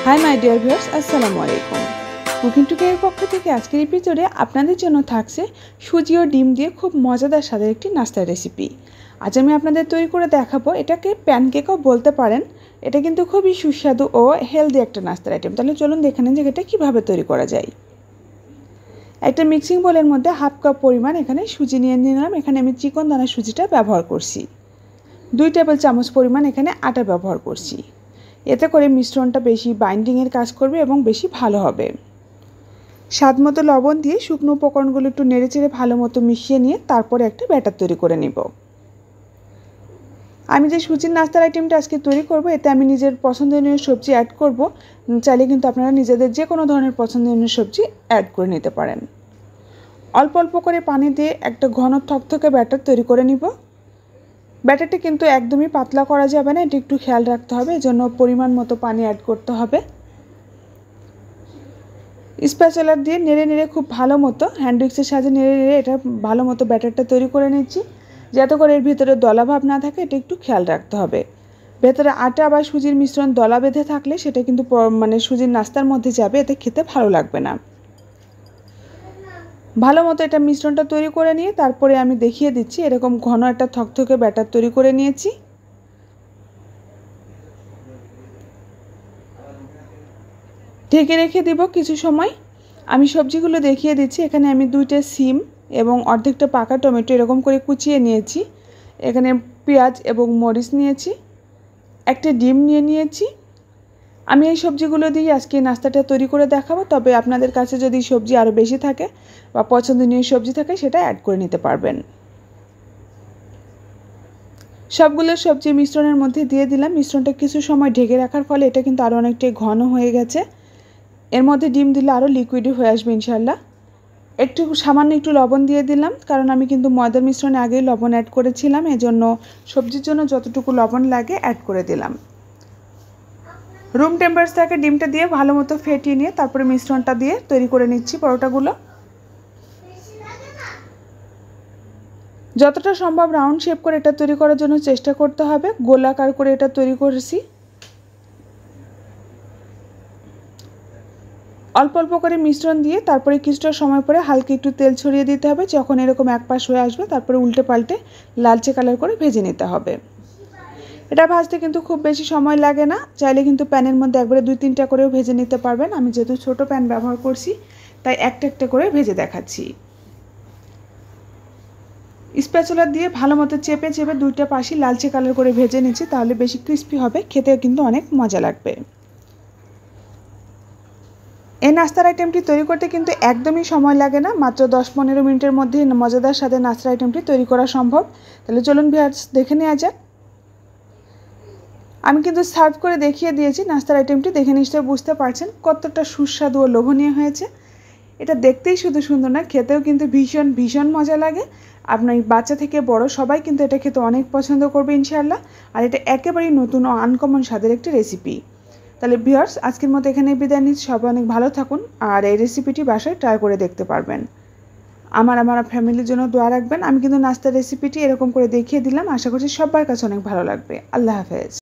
Hi my dear viewers, আসসালামু আলাইকুম। Cooking এর পক্ষ থেকে আজকের এপিসোডে আপনাদের জন্য থাকছে সুজি ও ডিম দিয়ে খুব মজাদার স্বাদের একটি নাস্তার রেসিপি। আজ আমি আপনাদের তৈরি করে দেখাবো, এটাকে প্যানকেকও বলতে পারেন। এটা কিন্তু খুবই সুস্বাদু ও হেলদি একটা নাস্তার আইটেম। তাহলে চলুন দেখে নিন যে এটা কীভাবে তৈরি করা যায়। একটা মিক্সিং বোলের মধ্যে হাফ কাপ পরিমাণ এখানে সুজি নিয়ে নিলাম। এখানে আমি চিকন দানা সুজিটা ব্যবহার করছি। 2 টেবিল চামচ পরিমাণ এখানে আটা ব্যবহার করছি। এতে করে মিশ্রণটা বেশি বাইন্ডিংয়ের কাজ করবে এবং বেশি ভালো হবে। স্বাদ মতো লবণ দিয়ে শুকনো উপকরণগুলো একটু নেড়েচেড়ে ভালো মতো মিশিয়ে নিয়ে তারপরে একটা ব্যাটার তৈরি করে নিব। আমি যে সুজির নাস্তার আইটেমটা আজকে তৈরি করব, এতে আমি নিজের পছন্দনীয় সবজি অ্যাড করব। চাইলে কিন্তু আপনারা নিজেদের যে কোনো ধরনের পছন্দনীয় সবজি অ্যাড করে নিতে পারেন। অল্প অল্প করে পানি দিয়ে একটা ঘন থকথকে ব্যাটার তৈরি করে নিব। ব্যাটারটি কিন্তু একদমই পাতলা করা যাবে না, এটা একটু খেয়াল রাখতে হবে। এজন্য পরিমাণ মতো পানি অ্যাড করতে হবে। স্প্যাচুলার দিয়ে নেড়ে নেড়ে খুব ভালো মতো হ্যান্ড উইক্সের সাহায্যে নেড়ে নেড়ে এটা ভালো মতো ব্যাটারটা তৈরি করে নিচ্ছি। যাতে করে এর ভিতরে দলাভাব না থাকে, এটা একটু খেয়াল রাখতে হবে। ভেতরে আটা বা সুজির মিশ্রণ দলা বেঁধে থাকলে সেটা কিন্তু সুজির নাস্তার মধ্যে যাবে, এতে খেতে ভালো লাগবে না। ভালো মতো এটা মিশ্রণটা তৈরি করে নিয়ে তারপরে আমি দেখিয়ে দিচ্ছি। এরকম ঘন একটা থকথকে ব্যাটার তৈরি করে নিয়েছি। ঢেকে রেখে দিব কিছু সময়। আমি সবজিগুলো দেখিয়ে দিচ্ছি। এখানে আমি 2টা সিম এবং অর্ধেকটা পাকা টমেটো এরকম করে কুচিয়ে নিয়েছি। এখানে পেঁয়াজ এবং মরিচ নিয়েছি। একটা ডিম নিয়েছি। আমি এই সবজিগুলো দিয়ে আজকে নাস্তাটা তৈরি করে দেখাবো। তবে আপনাদের কাছে যদি সবজি আরও বেশি থাকে বা পছন্দনীয় সবজি থাকে, সেটা অ্যাড করে নিতে পারবেন। সবগুলো সবজি মিশ্রণের মধ্যে দিয়ে দিলাম। মিশ্রণটা কিছু সময় ঢেকে রাখার ফলে এটা কিন্তু আরও অনেকটাই ঘন হয়ে গেছে। এর মধ্যে ডিম দিলে আরও লিকুইডি হয়ে আসবে ইনশাল্লাহ। সামান্য একটু লবণ দিয়ে দিলাম, কারণ আমি কিন্তু ময়দার মিশ্রণে আগেই লবণ অ্যাড করেছিলাম। এজন্য সবজির জন্য যতটুকু লবণ লাগে অ্যাড করে দিলাম। রুম টেম্পারেচারে ডিমটা দিয়ে ভালো মতো ফেটিয়ে নিয়ে তারপরে মিশ্রণটা দিয়ে তৈরি করে নিচ্ছি পরোটাগুলো। যতটা সম্ভব রাউন্ড শেপ করে এটা তৈরি করার জন্য চেষ্টা করতে হবে। গোলাকার করে এটা তৈরি করেছি। অল্প অল্প করে মিশ্রণ দিয়ে তারপরে কিছুটা সময় পরে হালকা একটু তেল ছড়িয়ে দিতে হবে। যখন এরকম এক পাশ হয়ে আসবে তারপরে উল্টে পাল্টে লালচে কালার করে ভেজে নিতে হবে। এটা ভাজতে কিন্তু খুব বেশি সময় লাগে না। চাইলে কিন্তু প্যানের মধ্যে একবারে 2-3টা করেও ভেজে নিতে পারবেন। আমি যেহেতু ছোট প্যান ব্যবহার করছি, তাই একটা একটা করে ভেজে দেখাচ্ছি। স্প্যাচুলার দিয়ে ভালো মতো চেপে চেপে 2টা পাশই লালচে কালার করে ভেজে নিচ্ছি, তাহলে বেশি ক্রিস্পি হবে, খেতেও কিন্তু অনেক মজা লাগবে। এই নাস্তার আইটেমটি তৈরি করতে কিন্তু একদমই সময় লাগে না। মাত্র 10-15 মিনিটের মধ্যে মজাদার স্বাদের নাস্তার আইটেমটি তৈরি করা সম্ভব। তাহলে চলুন ভিউয়ার্স দেখে নেওয়া যাক। আমি কিন্তু সার্ভ করে দেখিয়ে দিয়েছি নাস্তার আইটেমটি। দেখে নিশ্চয়ই বুঝতে পারছেন কতটা সুস্বাদু ও লোভনীয় হয়েছে। এটা দেখতেই শুধু সুন্দর না, খেতেও কিন্তু ভীষণ ভীষণ মজা লাগে। আপনার বাচ্চা থেকে বড় সবাই কিন্তু এটা খেতে অনেক পছন্দ করবে ইনশাআল্লাহ। আর এটা একেবারেই নতুন ও আনকমন স্বাদের একটি রেসিপি। তাহলে ভিউয়ার্স আজকের মতো এখানেই বিদায় নিচ্ছি। সবাই অনেক ভালো থাকুন আর এই রেসিপিটি বাসায় ট্রাই করে দেখতে পারবেন। আমার ফ্যামিলির জন্য দোয়া রাখবেন। আমি কিন্তু নাস্তার রেসিপিটি এরকম করে দেখিয়ে দিলাম। আশা করছি সবার কাছে অনেক ভালো লাগবে। আল্লাহ হাফেজ।